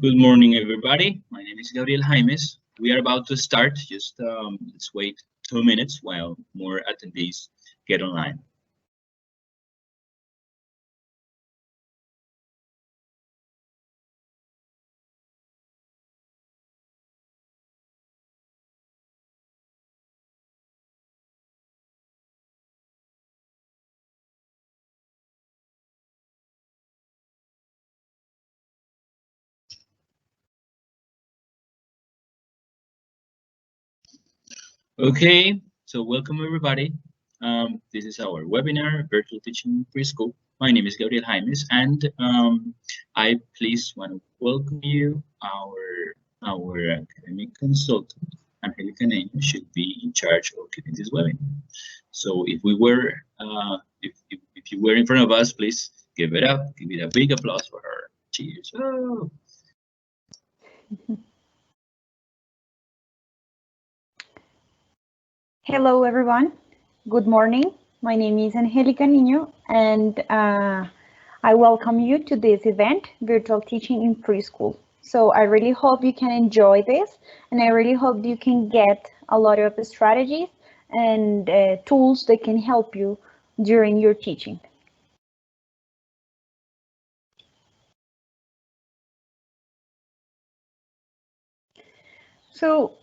Good morning, everybody. My name is Gabriel Jaimes. We are about to start. Just let's wait 2 minutes while more attendees get online. Okay, so welcome everybody. This is our webinar, Virtual Teaching Preschool. My name is Gabriel Jaimes, and I please want to welcome you. Our academic consultant, Angélica Niño, should be in charge of giving this webinar. So if you were in front of us, please give it up. Give it a big applause for her. Cheers. Oh. Hello, everyone. Good morning. My name is Angélica Niño, and I welcome you to this event, Virtual Teaching in Preschool. So I really hope you can enjoy this, and I really hope you can get a lot of strategies and tools that can help you during your teaching. So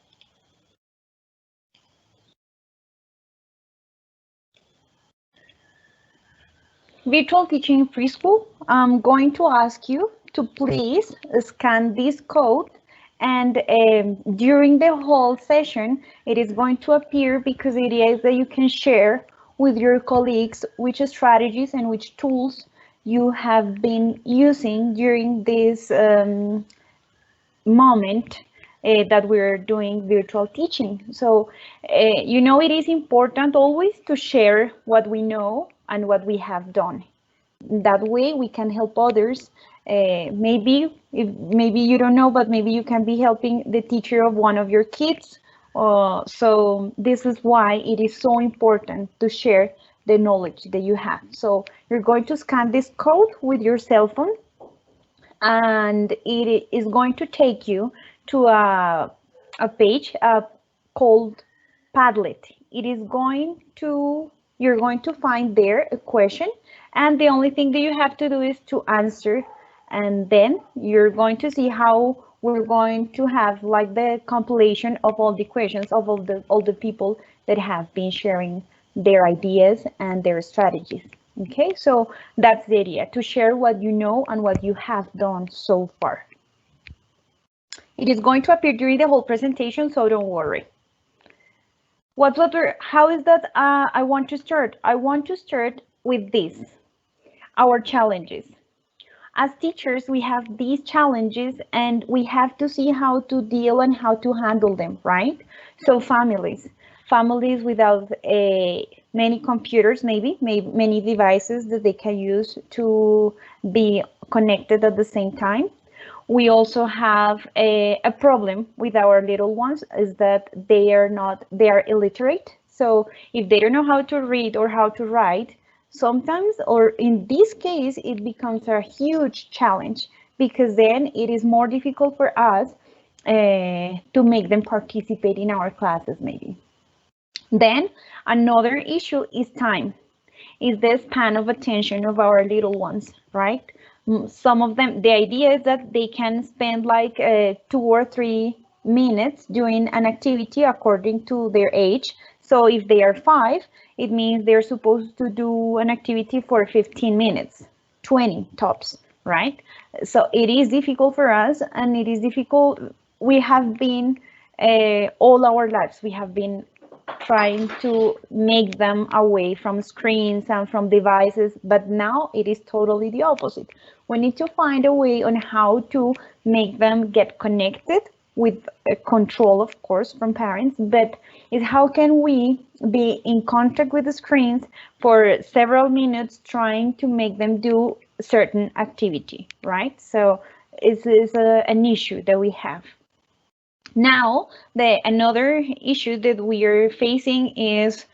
Virtual Teaching in Preschool, I'm going to ask you to please scan this code, and during the whole session, it is going to appear because it is that you can share with your colleagues which strategies and which tools you have been using during this moment that we're doing virtual teaching. So, it is important always to share what we know and what we have done. That way we can help others. Maybe you don't know, but maybe you can be helping the teacher of one of your kids. So this is why it is so important to share the knowledge that you have. So you're going to scan this code with your cell phone, and it is going to take you to a page called Padlet. You're going to find there a question, and the only thing that you have to do is to answer, and then you're going to see how we're going to have like the compilation of all the questions of all the people that have been sharing their ideas and their strategies. Okay, so that's the idea, to share what you know and what you have done so far. It is going to appear during the whole presentation, so don't worry. How is that I want to start? I want to start with this, our challenges. As teachers, we have these challenges and we have to see how to deal and how to handle them, right? So families without many computers, maybe many devices that they can use to be connected at the same time. We also have a problem with our little ones, is that they are illiterate. So if they don't know how to read or how to write, sometimes, or in this case, it becomes a huge challenge, because then it is more difficult for us to make them participate in our classes, maybe. Then another issue is time, is the span of attention of our little ones, right? Some of them, the idea is that they can spend like 2 or 3 minutes doing an activity according to their age. So if they are 5, it means they're supposed to do an activity for 15 minutes, 20 tops, right? So it is difficult for us, and it is difficult. We have been all our lives, we have been trying to make them away from screens and from devices, but now it is totally the opposite. We need to find a way on how to make them get connected with control, of course, from parents, but is how can we be in contact with the screens for several minutes trying to make them do certain activity, right? So it is an issue that we have. Now, another issue that we are facing is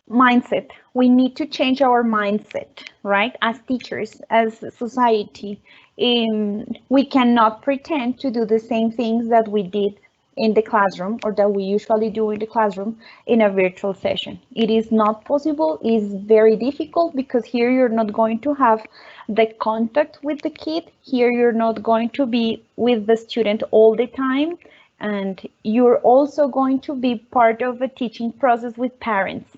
mindset. We need to change our mindset, right? As teachers, as society, We cannot pretend to do the same things that we did in the classroom or that we usually do in the classroom in a virtual session. It is not possible. It's very difficult because here you're not going to have the contact with the kid. Here you're not going to be with the student all the time. And you're also going to be part of a teaching process with parents,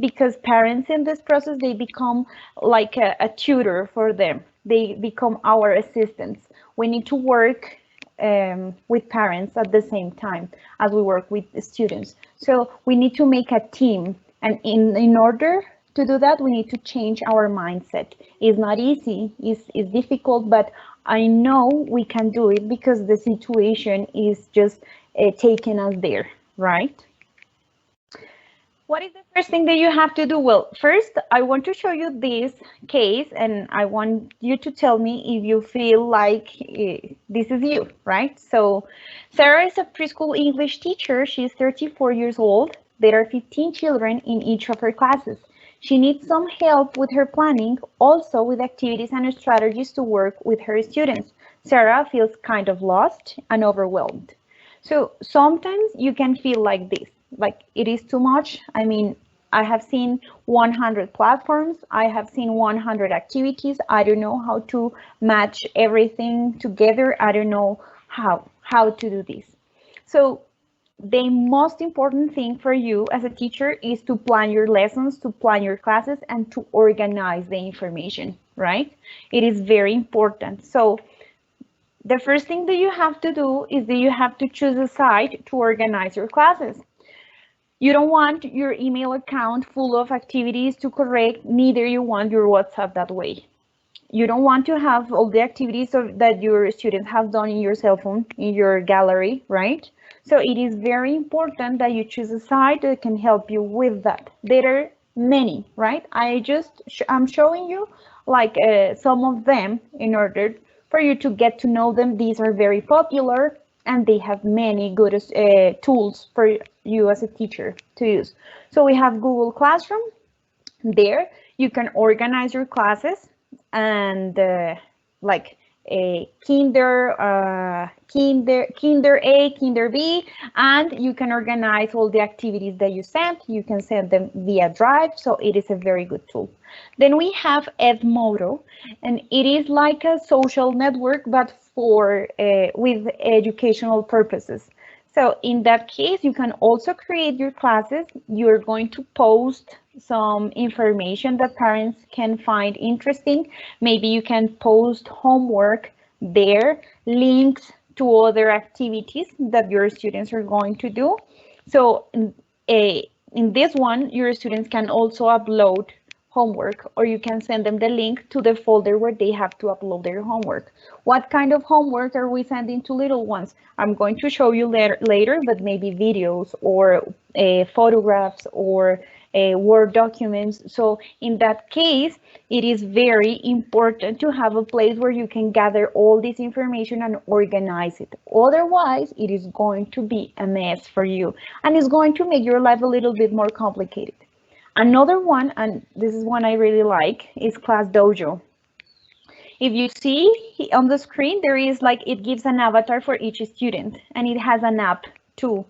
because parents in this process, they become like a tutor for them. They become our assistants. We need to work with parents at the same time as we work with students. So we need to make a team. And in order to do that, we need to change our mindset. It's not easy, it's difficult, but I know we can do it because the situation is just taking us there, right? What is the first thing that you have to do? Well, first, I want to show you this case, and I want you to tell me if you feel like this is you, right? So Sarah is a preschool English teacher. She's 34 years old. There are 15 children in each of her classes. She needs some help with her planning, also with activities and strategies to work with her students. Sarah feels kind of lost and overwhelmed. So sometimes you can feel like this, like it is too much. I mean, I have seen 100 platforms. I have seen 100 activities. I don't know how to match everything together. I don't know how to do this. So the most important thing for you as a teacher is to plan your lessons, to plan your classes, and to organize the information, right? It is very important. So the first thing that you have to do is that you have to choose a site to organize your classes. You don't want your email account full of activities to correct, neither you want your WhatsApp that way. You don't want to have all the activities that your students have done in your cell phone, in your gallery, right? So it is very important that you choose a site that can help you with that. There are many, right? I'm showing you like some of them in order for you to get to know them. These are very popular and they have many good tools for you as a teacher to use. So we have Google Classroom. There you can organize your classes and like a kinder A, kinder B, and you can organize all the activities that you sent. You can send them via Drive, so it is a very good tool. Then we have Edmodo, and it is like a social network, but for with educational purposes. So in that case, you can also create your classes. You're going to post some information that parents can find interesting. Maybe you can post homework there, links to other activities that your students are going to do. So in this one, your students can also upload homework, or you can send them the link to the folder where they have to upload their homework. What kind of homework are we sending to little ones? I'm going to show you later, but maybe videos or photographs or Word documents. So in that case, it is very important to have a place where you can gather all this information and organize it. Otherwise, it is going to be a mess for you, and it's going to make your life a little bit more complicated. Another one, and this is one I really like, is Class Dojo. If you see on the screen, there is like, it gives an avatar for each student, and it has an app too.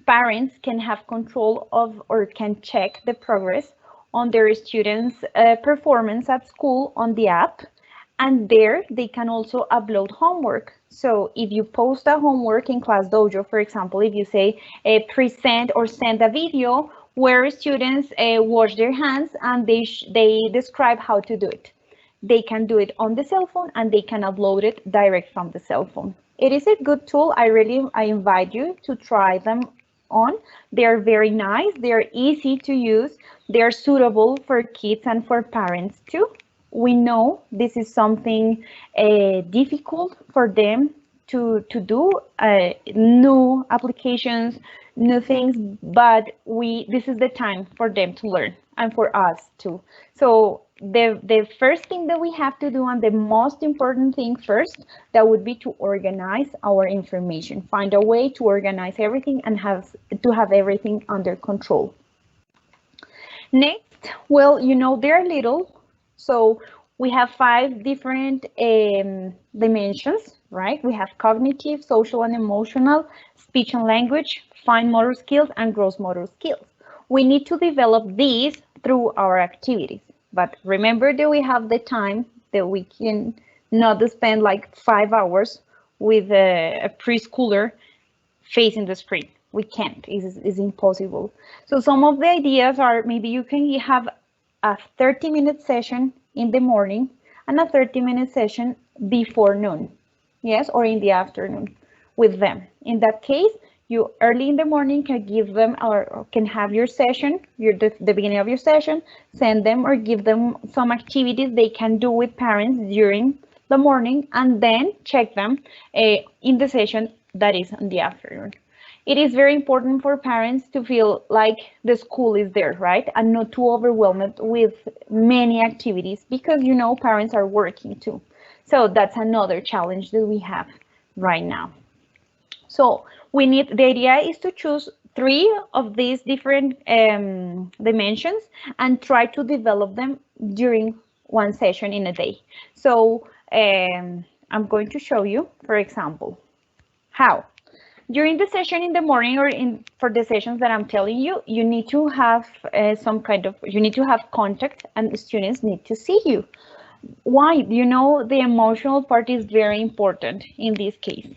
Parents can have control of or can check the progress on their students' performance at school on the app, and there they can also upload homework. So if you post a homework in Class Dojo, for example, if you say present or send a video where students wash their hands and they describe how to do it. They can do it on the cell phone and they can upload it direct from the cell phone. It is a good tool. I invite you to try them on. They're very nice. They're easy to use. They're suitable for kids and for parents too. We know this is something difficult for them to do, new applications, new things, but this is the time for them to learn and for us too. So the first thing that we have to do, and the most important thing first, that would be to organize our information, find a way to organize everything and have everything under control. Next, well, they're little, so We have 5 different dimensions, right? We have cognitive, social and emotional, speech and language, fine motor skills, and gross motor skills. We need to develop these through our activities. But remember that we have the time that we can not spend like 5 hours with a preschooler facing the screen. We can't, it's impossible. So some of the ideas are, maybe you can have a 30-minute session in the morning and a 30-minute session before noon, yes, or in the afternoon with them. In that case, you early in the morning can give them or can have your session, the beginning of your session, send them or give them some activities they can do with parents during the morning, and then check them in the session that is in the afternoon. It is very important for parents to feel like the school is there, right? And not too overwhelmed with many activities, because you know parents are working too. So that's another challenge that we have right now. So the idea is to choose 3 of these different dimensions and try to develop them during one session in a day. So I'm going to show you, for example, how. During the session in the morning, or for the sessions that I'm telling you, you need to have you need to have contact, and the students need to see you. Why? You know, the emotional part is very important in this case.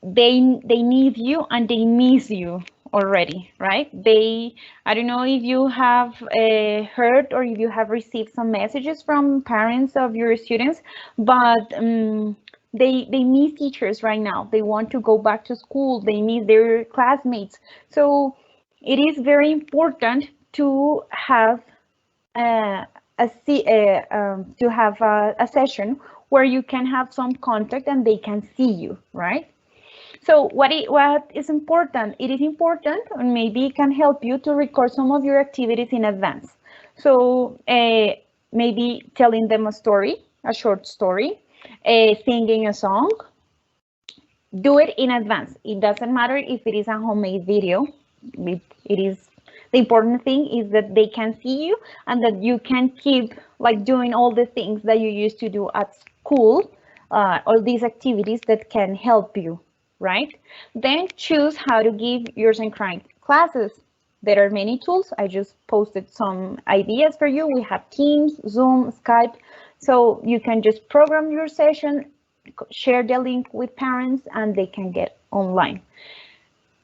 They need you and they miss you already, right? I don't know if you have heard or if you have received some messages from parents of your students, but they miss teachers right now. They want to go back to school. They miss their classmates. So it is very important to have a session where you can have some contact and they can see you, right? So what is important? It is important, and maybe it can help you to record some of your activities in advance. So maybe telling them a story, a short story, singing a song. Do it in advance. It doesn't matter if it is a homemade video. It is, the important thing is that they can see you and that you can keep like doing all the things that you used to do at school, all these activities that can help you, right? Then choose how to give yours and crying classes. There are many tools. I just posted some ideas for you. We have Teams, Zoom, Skype. So you can just program your session, share the link with parents, and they can get online.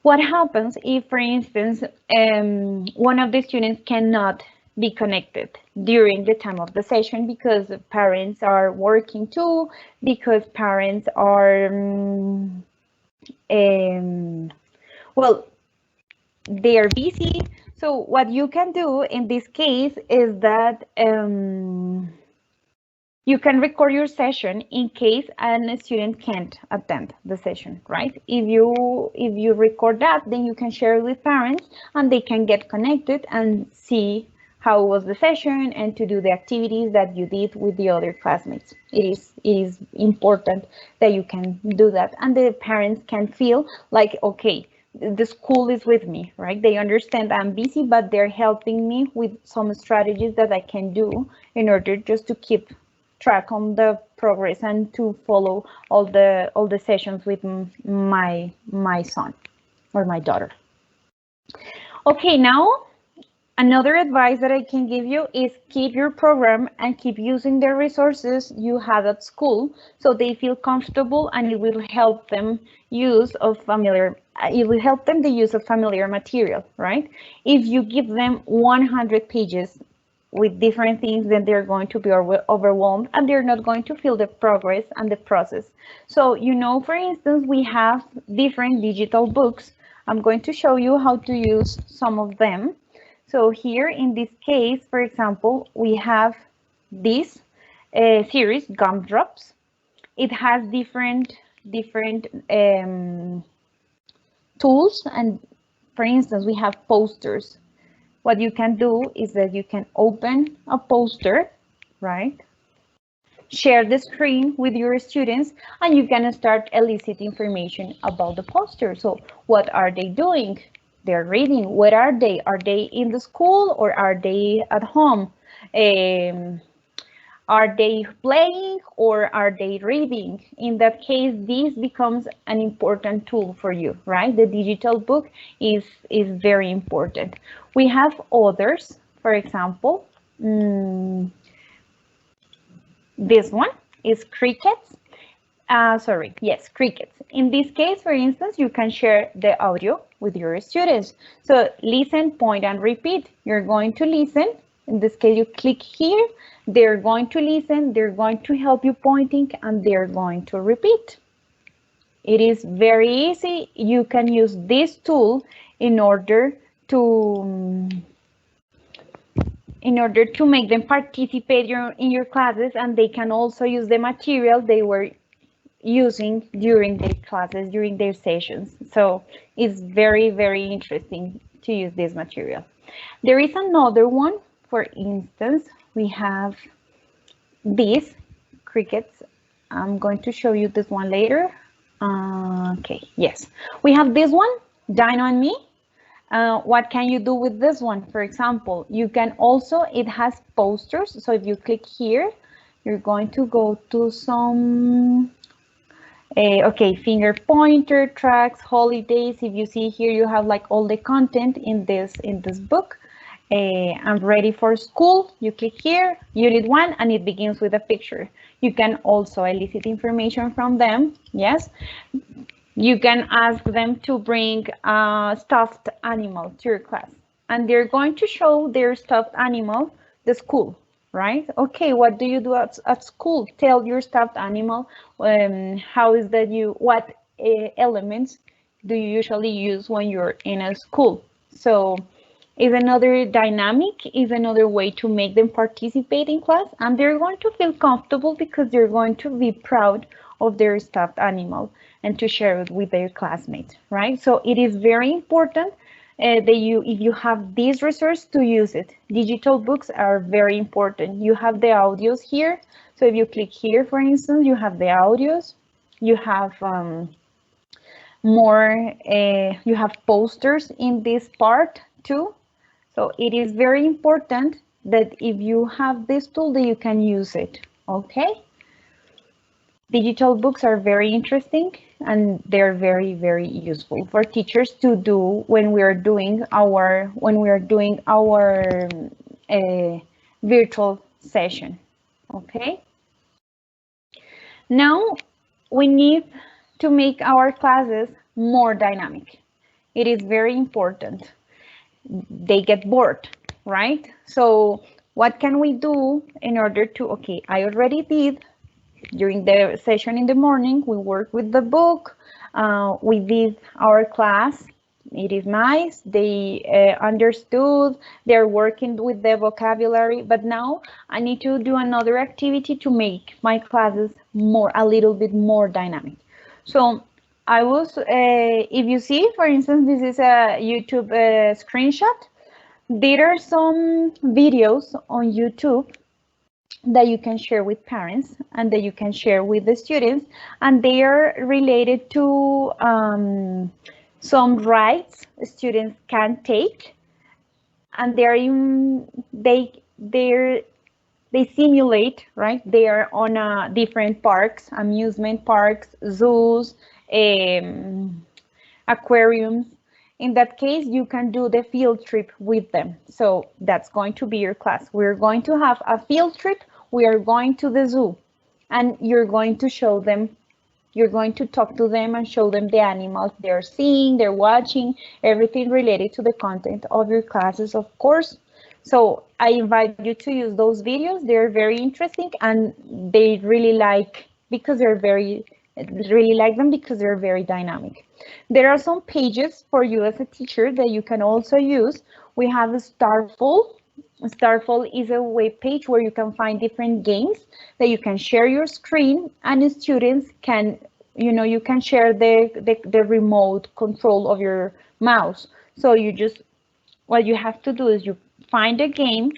What happens if, for instance, one of the students cannot be connected during the time of the session because parents are working too, because parents are, well, they are busy. So what you can do in this case is that you can record your session in case a student can't attend the session, right? If you record that, then you can share it with parents and they can get connected and see how was the session and to do the activities that you did with the other classmates. It is important that you can do that, and the parents can feel like, okay, the school is with me, right? They understand I'm busy, but they're helping me with some strategies that I can do in order just to keep track on the progress and to follow all the sessions with my son or my daughter. Okay, now another advice that I can give you is keep your program and keep using the resources you have at school so they feel comfortable, and it will help them the use of familiar material, right? If you give them 100 pages with different things, then they're going to be overwhelmed and they're not going to feel the progress and the process. So, you know, for instance, we have different digital books. I'm going to show you how to use some of them. So here in this case, for example, we have this series, Gumdrops. It has different tools, and for instance, we have posters. What you can do is that you can open a poster, right? Share the screen with your students, and you can start eliciting information about the poster. So what are they doing? They're reading. What are they? Are they in the school or are they at home? Are they playing or are they reading? In that case, this becomes an important tool for you, right? The digital book is very important. We have others, for example, this one is crickets. Crickets. In this case, for instance, you can share the audio with your students. So listen, point, and repeat. You're going to listen. In this case, you click here. They're going to listen. They're going to help you pointing, and they're going to repeat. It is very easy. You can use this tool in order to make them participate in your classes, and they can also use the material they were using during their classes, during their sessions. So it's very, very interesting to use this material. There is another one. For instance, we have these crickets. I'm going to show you this one later. Okay, yes. We have this one, Dine on Me. What can you do with this one? For example, you can also, it has posters. So if you click here, you're going to go to some okay, finger pointer, tracks, holidays. If you see here, you have like all the content in this book. I'm ready for school. You click here, unit 1, and it begins with a picture. You can also elicit information from them. Yes, you can ask them to bring a stuffed animal to your class, and they're going to show their stuffed animal the school. Right? Okay, what do you do at school? Tell your stuffed animal how is that what elements do you usually use when you're in a school? So is another dynamic, is another way to make them participate in class, and they're going to feel comfortable because they're going to be proud of their stuffed animal and to share it with their classmates, right? So it is very important that if you have this resource, to use it. Digital books are very important. You have the audios here. So if you click here, for instance, you have the audios. You have you have posters in this part too. So it is very important that if you have this tool, that you can use it. Okay. Digital books are very interesting, and they're very, very useful for teachers to do when we are doing our virtual session. Okay. Now we need to make our classes more dynamic. It is very important. They get bored, right? So what can we do in order to, okay, I already did. During the session in the morning, we worked with the book. We did our class. It is nice. They understood. They're working with the vocabulary. But now I need to do another activity to make my classes a little bit more dynamic. So I was, if you see, for instance, this is a YouTube screenshot. There are some videos on YouTube that you can share with parents and that you can share with the students, and they are related to some rides students can take, and they simulate, right? They are on different parks, amusement parks, zoos, aquariums. In that case, you can do the field trip with them. So that's going to be your class. We're going to have a field trip. We are going to the zoo, and you're going to show them, you're going to talk to them and show them the animals they're seeing, they're watching, everything related to the content of your classes, of course. So I invite you to use those videos. They're very interesting, and they really like because they're very dynamic. There are some pages for you as a teacher that you can also use. We have Starful. Starful is a web page where you can find different games that you can share your screen, and students can, you can share the remote control of your mouse. So what you have to do is you find a game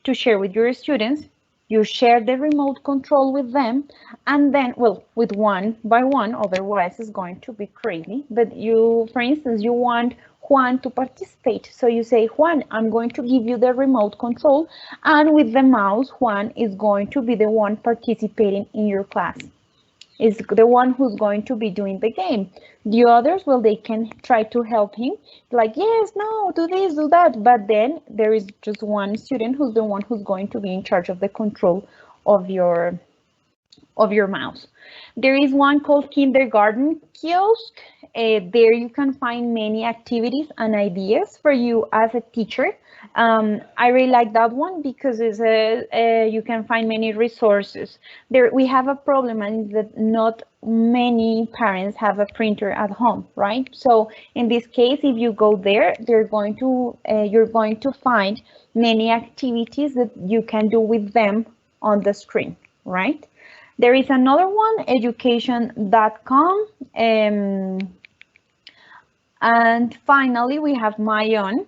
to share with your students. You share the remote control with them, and then, well, with one by one, otherwise it's going to be crazy. But you, for instance, you want Juan to participate. So you say, Juan, I'm going to give you the remote control, and with the mouse, Juan is going to be the one participating in your class. Is the one who's going to be doing the game. The others, well, they can try to help him, like, yes, no, do this, do that. But then there is just one student who's the one who's going to be in charge of the control of your mouse. There is one called Kindergarten Kiosk. There you can find many activities and ideas for you as a teacher. I really like that one because you can find many resources. There we have a problem, and that not many parents have a printer at home, right? So in this case, if you go there, you're going to find many activities that you can do with them on the screen, right? There is another one, education.com. And finally, we have Mayon.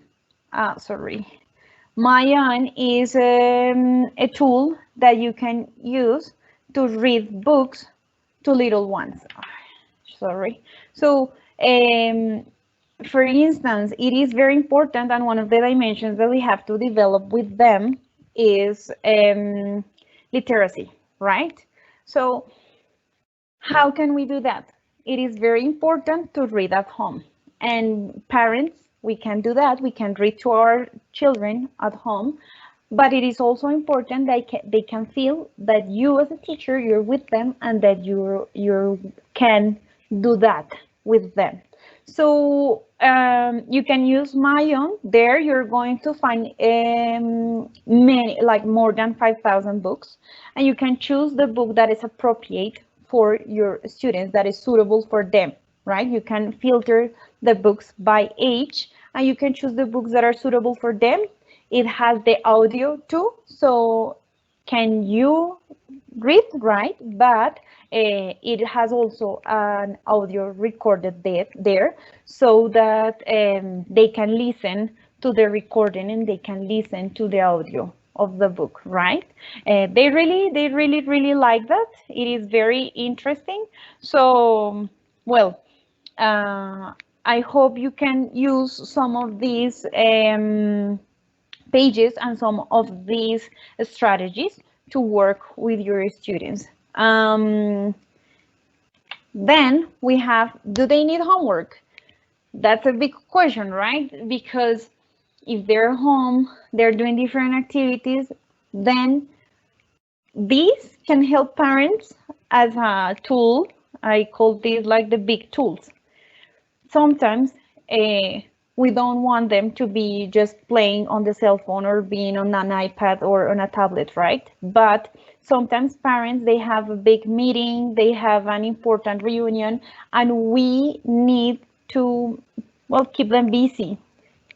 Mayon is a tool that you can use to read books to little ones. Sorry. So, for instance, it is very important, and one of the dimensions that we have to develop with them is literacy, right? So how can we do that? It is very important to read at home. And parents, we can do that. We can read to our children at home. But it is also important that they can feel that you as a teacher, you're with them, and that you can do that with them. So you can use Mayon. There you're going to find many, like more than 5,000 books, and you can choose the book that is appropriate for your students, that is suitable for them, right? You can filter the books by age, and you can choose the books that are suitable for them. It has the audio too, so can you read, right? But it has also an audio recorded there so that they can listen to the recording and they can listen to the audio of the book, right? They really like that. It is very interesting. So, well, I hope you can use some of these pages and some of these strategies to work with your students. Then we have, do they need homework? That's a big question, right? Because if they're home, they're doing different activities, then these can help parents as a tool. I call these like the big tools. Sometimes we don't want them to be just playing on the cell phone or being on an iPad or on a tablet, right? But sometimes parents, they have a big meeting, they have an important reunion, and we need to, well, keep them busy.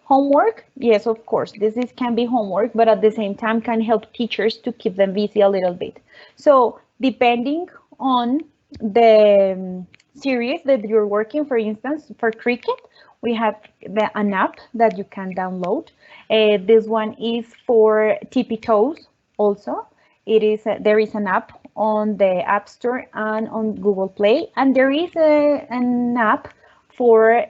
Homework, yes, of course, can be homework, but at the same time can help teachers to keep them busy a little bit. So depending on the series that you're working, for instance, for cricket, we have an app that you can download. This one is for tippy toes also. There is an app on the App Store and on Google Play, and there is an app for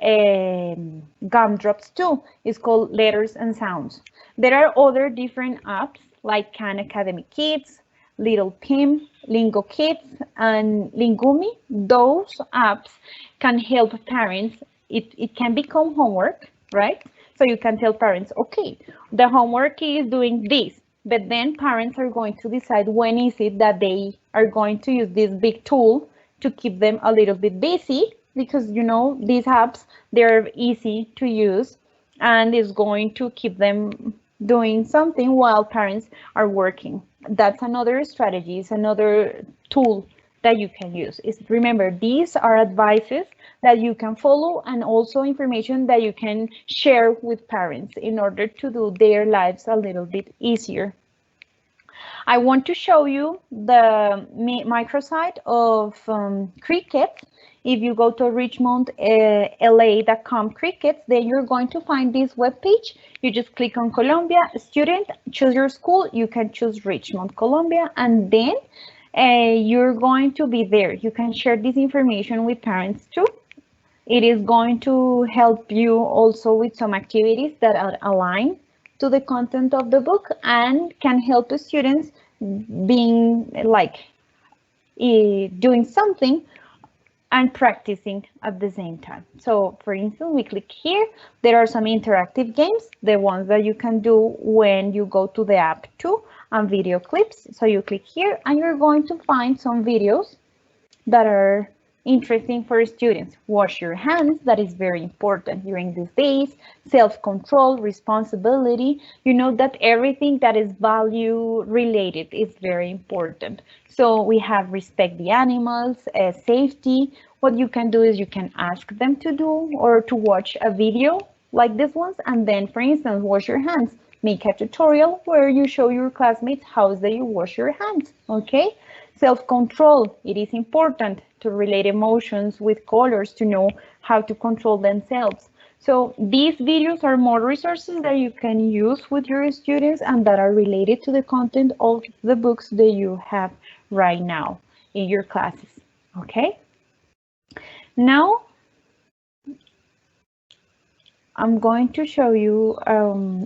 gumdrops too. It's called Letters and Sounds. There are other different apps like Khan Academy Kids, Little Pim, Lingo Kids, and Lingumi. Those apps can help parents. It can become homework, right? So you can tell parents, okay, the homework is doing this, but then parents are going to decide when is it that they are going to use this big tool to keep them a little bit busy, because you know these apps, they're easy to use and is going to keep them doing something while parents are working. That's another strategy, is another tool that you can use. Remember, these are advices that you can follow and also information that you can share with parents in order to do their lives a little bit easier. I want to show you the microsite of cricket. If you go to Richmond, la.com crickets, then you're going to find this webpage. You just click on Colombia, student, choose your school. You can choose Richmond, Colombia, and then you're going to be there. You can share this information with parents too. It is going to help you also with some activities that are aligned to the content of the book and can help the students being like doing something and practicing at the same time. So for instance, we click here. There are some interactive games, the ones that you can do when you go to the app too, and video clips. So you click here and you're going to find some videos that are interesting for students. Wash your hands, that is very important during these days. Self-control, responsibility. You know that everything that is value related is very important. So we have respect the animals, safety. What you can do is you can ask them to do or to watch a video like this ones, and then for instance, wash your hands. Make a tutorial where you show your classmates how that you wash your hands, okay? Self-control, it is important to relate emotions with colors to know how to control themselves. So these videos are more resources that you can use with your students and that are related to the content of the books that you have right now in your classes, okay? Now, I'm going to show you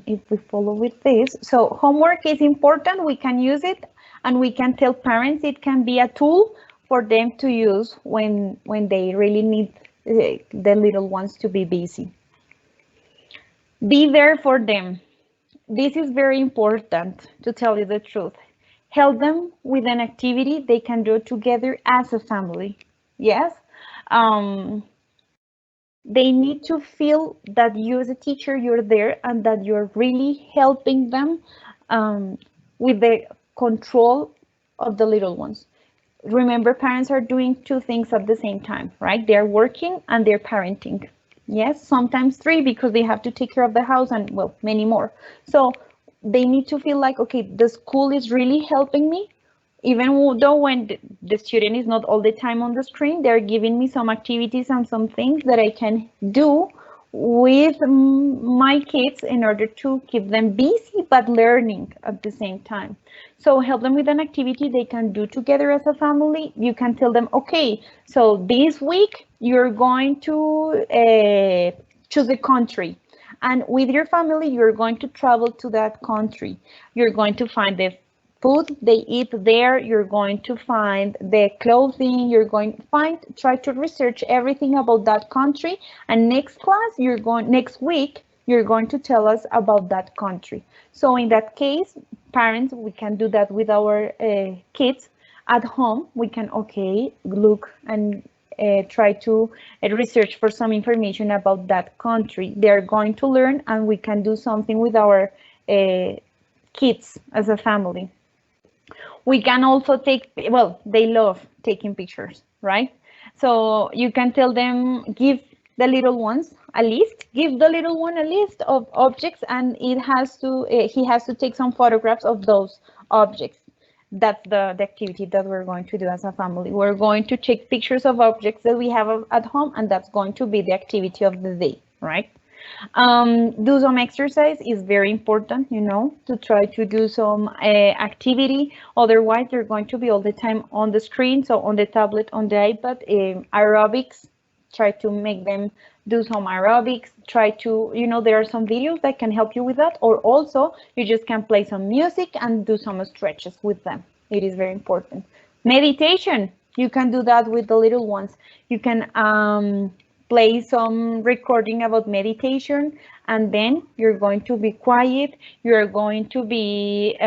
if we follow with this. So homework is important, we can use it. And we can tell parents it can be a tool for them to use when they really need the little ones to be busy. Be there for them. This is very important, to tell you the truth. Help them with an activity they can do together as a family. Yes. They need to feel that you as a teacher, you're there and that you're really helping them with the control of the little ones. Remember, parents are doing two things at the same time, right? They're working and they're parenting. Yes, sometimes three because they have to take care of the house and, well, many more. So they need to feel like, okay, the school is really helping me. Even though when the student is not all the time on the screen, they're giving me some activities and some things that I can do with my kids in order to keep them busy but learning at the same time. So help them with an activity they can do together as a family. You can tell them, okay, so this week you're going to choose a country, and with your family you're going to travel to that country. You're going to find the food they eat there, you're going to find the clothing, you're going to try to research everything about that country, and next week you're going to tell us about that country. So in that case, parents, we can do that with our kids at home. We can, okay, look and try to research for some information about that country. They're going to learn, and we can do something with our kids as a family. We can also take, well, they love taking pictures, right? So you can tell them, give the little ones a list, give the little one a list of objects, and he has to take some photographs of those objects. That's the activity that we're going to do as a family. We're going to take pictures of objects that we have at home, and that's going to be the activity of the day, right? Do some exercise is very important, you know, to try to do some activity. Otherwise, they're going to be all the time on the screen, so on the tablet, on the iPad. Aerobics, try to make them do some aerobics. Try to, you know, there are some videos that can help you with that, or also you just can play some music and do some stretches with them. It is very important. Meditation, you can do that with the little ones. You can play some recording about meditation, and then you're going to be quiet. You're going to be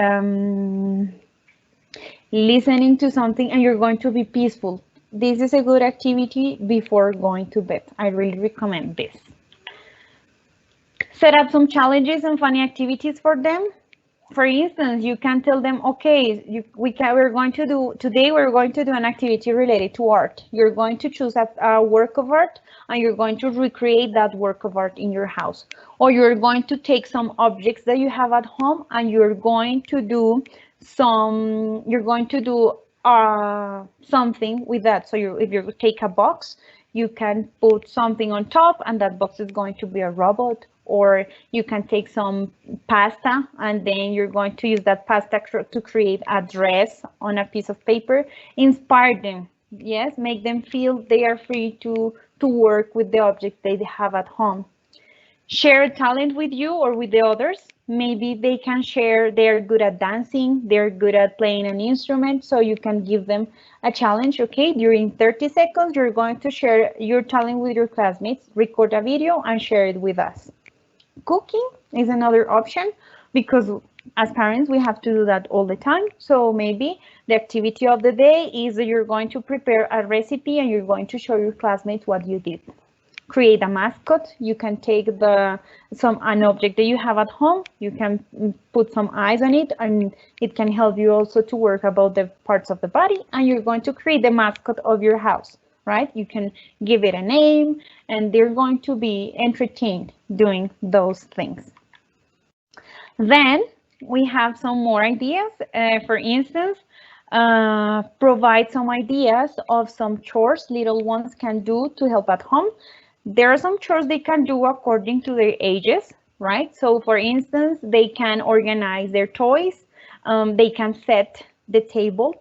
listening to something, and you're going to be peaceful. This is a good activity before going to bed. I really recommend this. Set up some challenges and funny activities for them. For instance, you can tell them, okay, we're going to do an activity related to art. You're going to choose a work of art, and you're going to recreate that work of art in your house. Or you're going to take some objects that you have at home, and you're going to do you're going to do something with that. So if you take a box, you can put something on top, and that box is going to be a robot. Or you can take some pasta, and then you're going to use that pasta to create a dress on a piece of paper. Inspire them, yes, make them feel they are free to work with the object they have at home. Share a talent with you or with the others. Maybe they can share they're good at dancing, they're good at playing an instrument, so you can give them a challenge. Okay, during 30 seconds, you're going to share your talent with your classmates, record a video and share it with us. Cooking is another option, because as parents, we have to do that all the time. So maybe the activity of the day is that you're going to prepare a recipe and you're going to show your classmates what you did. Create a mascot. You can take an object that you have at home, you can put some eyes on it, and it can help you also to work about the parts of the body, and you're going to create the mascot of your house, right? You can give it a name, and they're going to be entertained doing those things. Then we have some more ideas. For instance, provide some ideas of some chores little ones can do to help at home. There are some chores they can do according to their ages, right? So for instance, they can organize their toys, they can set the table,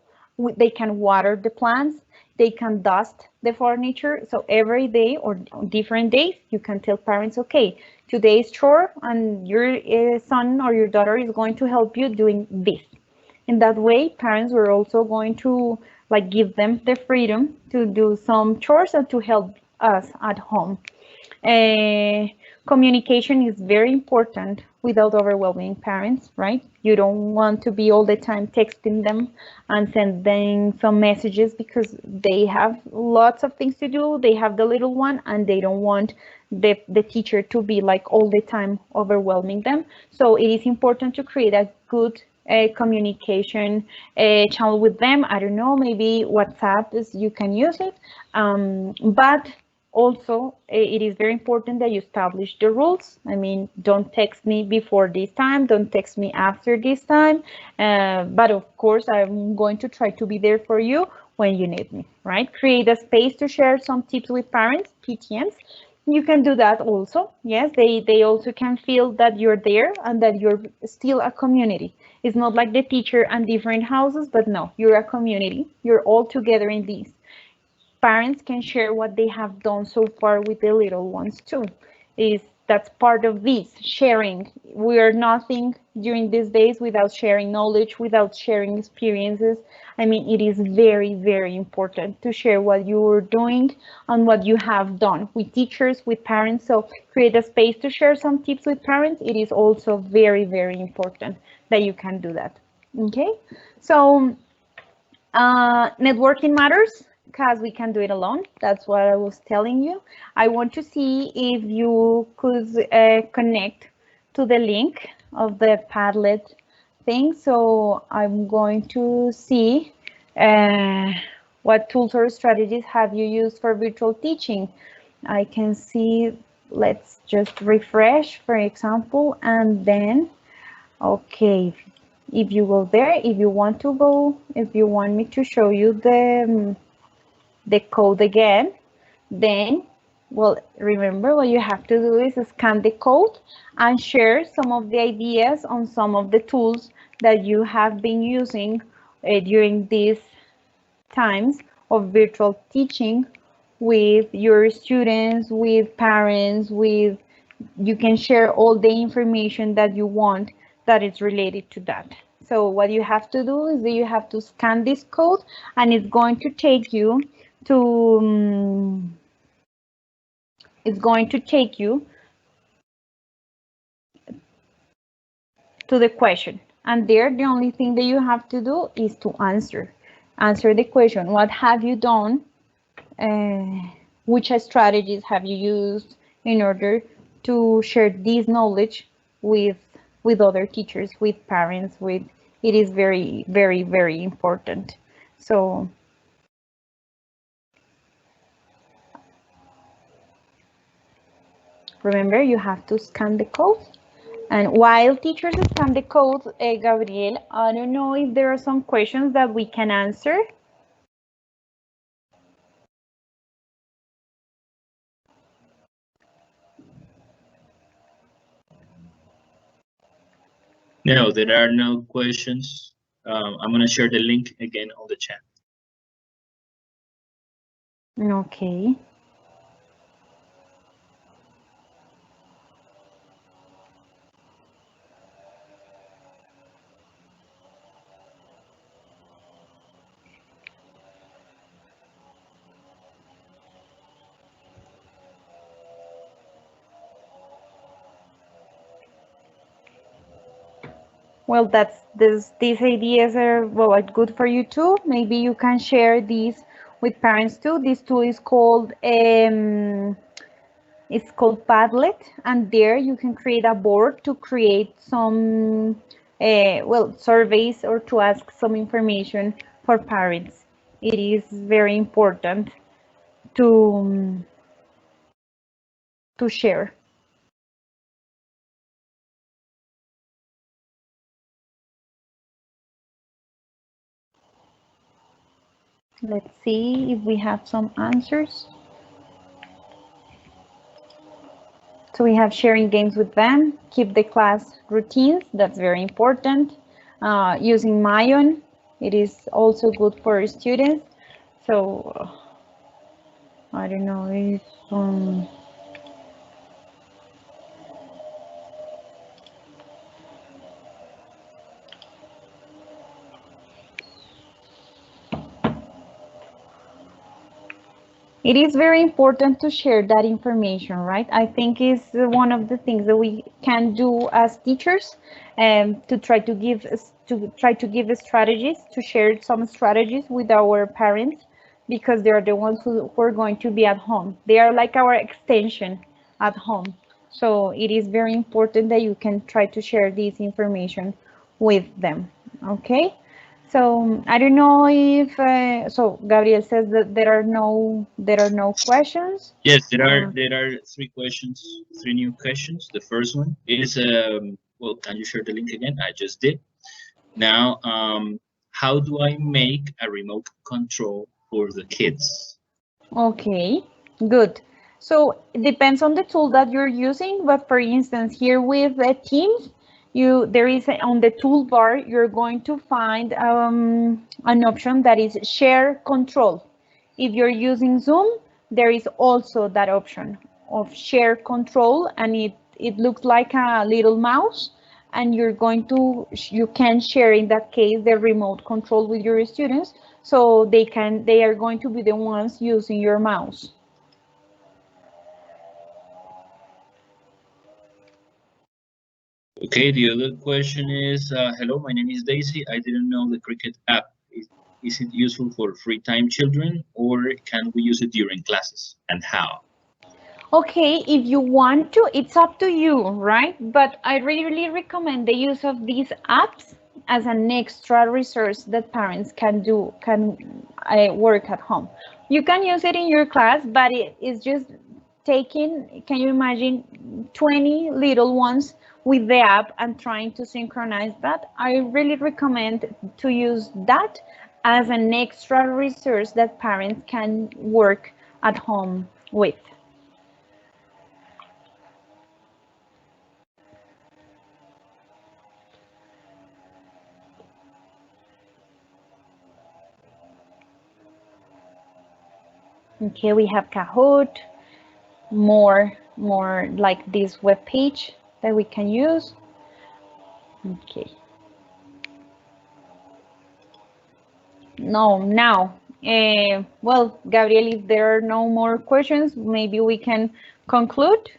they can water the plants, they can dust the furniture. So every day or different days, you can tell parents, okay, today's chore, and your son or your daughter is going to help you doing this. In that way, parents were also going to give them the freedom to do some chores and to help us at home. Communication is very important without overwhelming parents, right? You don't want to be all the time texting them and sending some messages, because they have lots of things to do. They have the little one, and they don't want the teacher to be all the time overwhelming them. So it is important to create a good communication channel with them. I don't know, maybe WhatsApp you can use it, but also, it is very important that you establish the rules. I mean, don't text me before this time, don't text me after this time. But of course, I'm going to try to be there for you when you need me, right? Create a space to share some tips with parents, PTMs. You can do that also. Yes, they also can feel that you're there and that you're still a community. It's not like the teacher and different houses, but no, you're a community. You're all together in this. Parents can share what they have done so far with the little ones too. That's part of this sharing. We are nothing during these days without sharing knowledge, without sharing experiences. I mean, it is very, very important to share what you are doing and what you have done with teachers, with parents. So create a space to share some tips with parents. It is also very, very important that you can do that. Okay, so networking matters, because we can do it alone. That's what I was telling you. I want to see if you could connect to the link of the Padlet thing. So I'm going to see what tools or strategies have you used for virtual teaching. I can see, let's just refresh, for example, and then, okay, if you go there, if you want to go, if you want me to show you the code again, then, well, remember what you have to do is scan the code and share some of the ideas on some of the tools that you have been using during these times of virtual teaching with your students, with parents, you can share all the information that you want that is related to that. So what you have to do is that you have to scan this code, and it's going to take you to the question, and there the only thing that you have to do is to answer the question. What have you done? Which strategies have you used in order to share this knowledge with other teachers, with parents, it is very, very, very important. So remember, you have to scan the code And while teachers scan the code, Gabriel, I don't know if there are some questions that we can answer. No, there are no questions. I'm going to share the link again on the chat. Okay. Well, these ideas are well good for you too. Maybe you can share these with parents too. This tool is called it's called Padlet, and there you can create a board to create some well surveys or to ask some information for parents. It is very important to share. Let's see if we have some answers. So we have sharing games with them, keep the class routines, that's very important. Using Mayon, it is also good for students. So I don't know if it is very important to share that information, right? I think is one of the things that we can do as teachers, to try to give strategies, to share some strategies with our parents, because they are the ones who are going to be at home. They are like our extension at home. So it is very important that you can try to share this information with them. Okay. So I don't know if so. Gabriel says that there are no questions. Yes, there are three new questions. The first one is well, can you share the link again? I just did. Now, how do I make a remote control for the kids? Okay, good. So it depends on the tool that you're using, but for instance, here with Teams, there is on the toolbar, you're going to find an option that is share control. If you're using Zoom, there is also that option of share control, and it looks like a little mouse, and you can share in that case the remote control with your students, so they are going to be the ones using your mouse. Okay, the other question is, hello, my name is Daisy. I didn't know the Cricket app. Is it useful for free time children, or can we use it during classes, and how? Okay, if you want to, it's up to you, right? But I really recommend the use of these apps as an extra resource that parents can work at home. You can use it in your class, but it is just taking, can you imagine 20 little ones with the app and trying to synchronize that? I really recommend to use that as an extra resource that parents can work at home with. Okay, we have Kahoot, more like this web page that we can use. Okay. No, now, well, Gabriel, if there are no more questions, maybe we can conclude.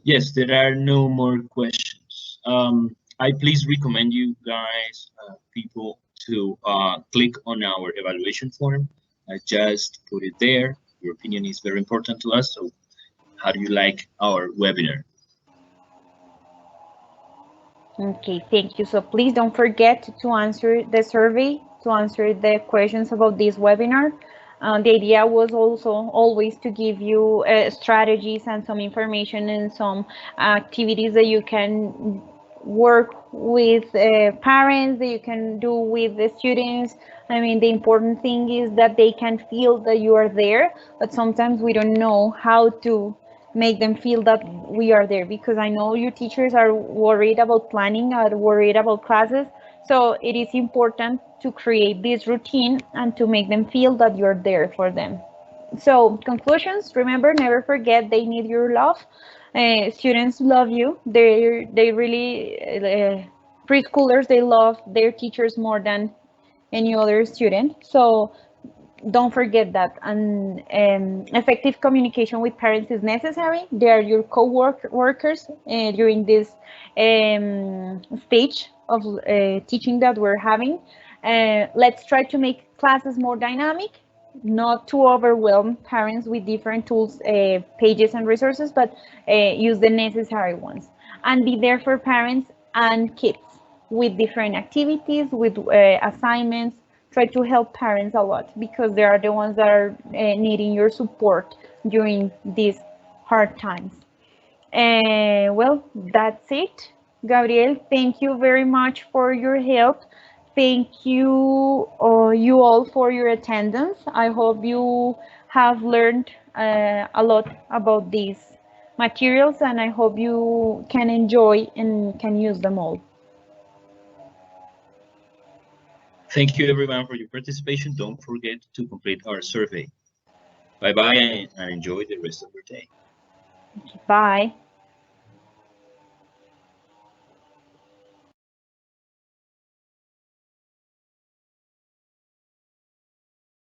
Yes, there are no more questions. I please recommend you guys, people, to click on our evaluation form. I just put it there. Your opinion is very important to us. So how do you like our webinar? Okay, thank you. So please don't forget to answer the survey, to answer the questions about this webinar. The idea was also always to give you strategies and some information and some activities that you can work with parents, that you can do with the students. I mean, the important thing is that they can feel that you are there, but sometimes we don't know how to make them feel that we are there, because I know your teachers are worried about planning, are worried about classes. So it is important to create this routine and to make them feel that you're there for them. So conclusions, remember, never forget they need your love. Students love you. They really preschoolers, they love their teachers more than any other student. So don't forget that. And effective communication with parents is necessary. They are your co-workers during this stage of teaching that we're having. Let's try to make classes more dynamic, not to overwhelm parents with different tools, pages and resources, but use the necessary ones, and be there for parents and kids with different activities, with assignments. Try to help parents a lot, because they are the ones that are needing your support during these hard times. Well, that's it. Gabriel, thank you very much for your help. Thank you, you all, for your attendance. I hope you have learned a lot about these materials, and I hope you can enjoy and can use them all. Thank you everyone for your participation. Don't forget to complete our survey. Bye-bye and enjoy the rest of your day. Bye.